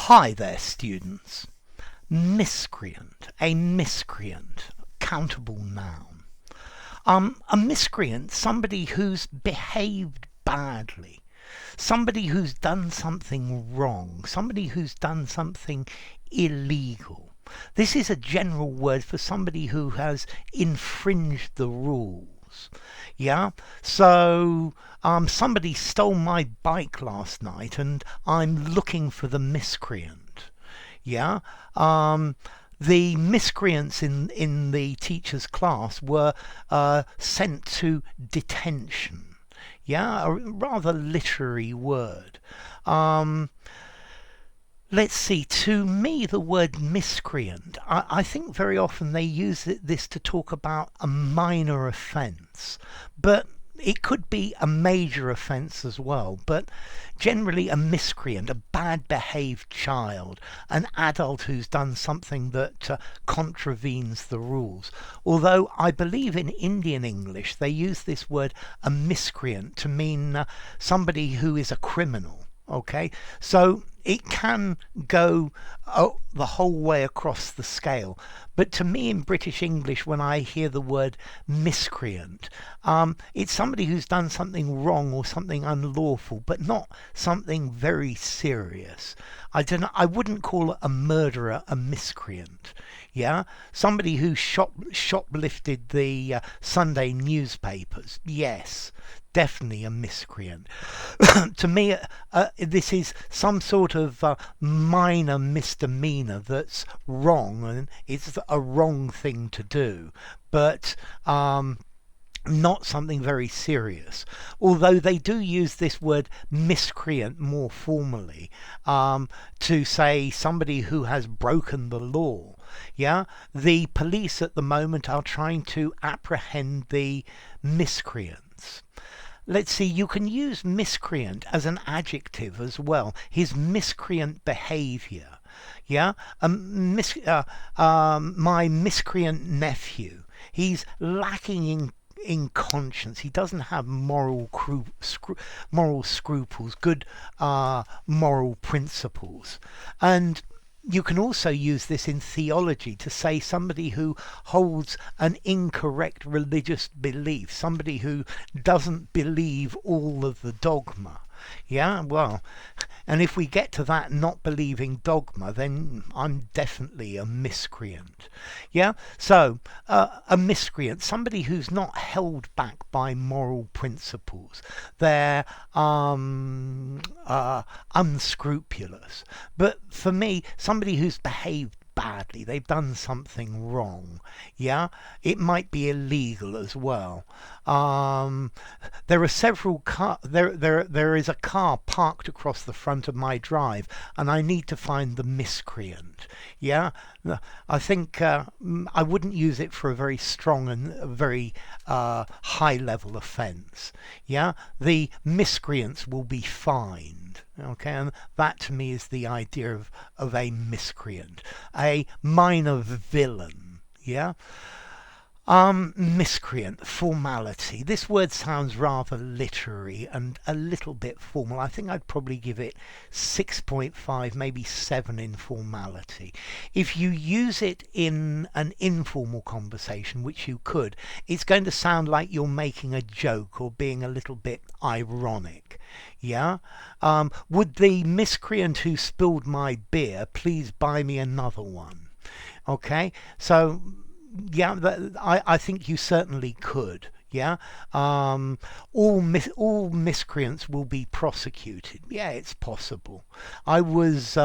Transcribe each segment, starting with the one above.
Hi there, students. Miscreant, a miscreant, countable noun. A miscreant, somebody who's behaved badly, somebody who's done something wrong, somebody who's done something illegal. This is a general word for somebody who has infringed the rules. Yeah, so somebody stole my bike last night and I'm looking for the miscreant. Yeah, the miscreants in the teacher's class were sent to detention. Yeah, a rather literary word. Um, Let's see, to me, the word miscreant, I think very often they use this to talk about a minor offence, but it could be a major offence as well. But generally, a miscreant, a bad behaved child, an adult who's done something that contravenes the rules. Although I believe in Indian English, they use this word a miscreant to mean somebody who is a criminal. Okay, so it can go the whole way across the scale. But to me, in British English, when I hear the word miscreant, it's somebody who's done something wrong or something unlawful, but not something very serious. I wouldn't call a murderer a miscreant. Yeah, somebody who shoplifted the Sunday newspapers. Yes, definitely a miscreant. To me, this is some sort of minor misdemeanor that's wrong, and it's a wrong thing to do, but not something very serious. Although they do use this word miscreant more formally to say somebody who has broken the law. Yeah, the police at the moment are trying to apprehend the miscreants. Let's see, you can use miscreant as an adjective as well. His miscreant behavior. Yeah, my miscreant nephew. He's lacking in conscience. He doesn't have moral scruples, good moral principles. And you can also use this in theology to say somebody who holds an incorrect religious belief, somebody who doesn't believe all of the dogma. Yeah, well, and if we get to that not believing dogma, then I'm definitely a miscreant. Yeah, so a miscreant, somebody who's not held back by moral principles. They're unscrupulous. But for me, somebody who's behaved badly, they've done something wrong. Yeah, it might be illegal as well. There are several there is a car parked across the front of my drive, and I need to find the miscreant. Yeah, I think I wouldn't use it for a very strong and a very high level offence. Yeah, the miscreants will be fined. Okay, and that to me is the idea of a miscreant, a minor villain. Yeah. Miscreant, formality. This word sounds rather literary and a little bit formal. I think I'd probably give it 6.5, maybe 7 in formality. If you use it in an informal conversation, which you could, it's going to sound like you're making a joke or being a little bit ironic. Yeah? Would the miscreant who spilled my beer please buy me another one? Okay? So yeah, I think you certainly could. Yeah, all miscreants will be prosecuted. Yeah, it's possible. I was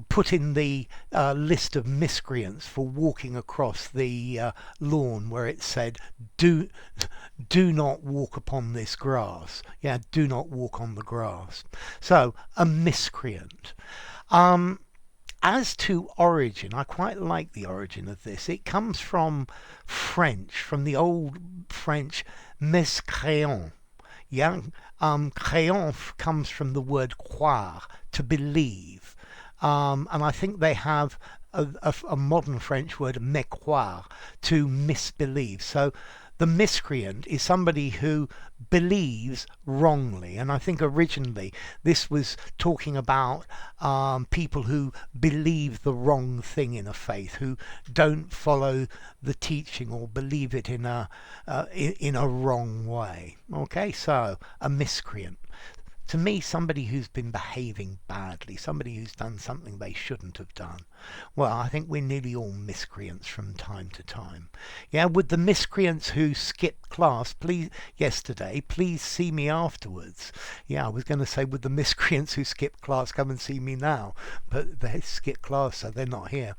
put in the list of miscreants for walking across the lawn where it said do not walk upon this grass. Yeah, do not walk on the grass. So a miscreant. As to origin, I quite like the origin of this. It comes from French, from the old French miscréant. Yeah, créant comes from the word croire, to believe. And I think they have a modern French word, mécroire, to misbelieve. So The miscreant is somebody who believes wrongly, and I think originally this was talking about people who believe the wrong thing in a faith, who don't follow the teaching or believe it in a wrong way. Okay, so a miscreant. To me, somebody who's been behaving badly, somebody who's done something they shouldn't have done. Well, I think we're nearly all miscreants from time to time. Yeah, with the miscreants who skipped class yesterday, please see me afterwards. Yeah, I was going to say with the miscreants who skipped class, come and see me now. But they skipped class, so they're not here.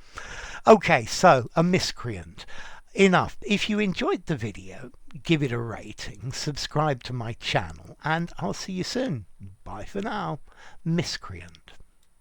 Okay, so a miscreant. Enough. If you enjoyed the video, give it a rating, subscribe to my channel, and I'll see you soon. Bye for now. Miscreant.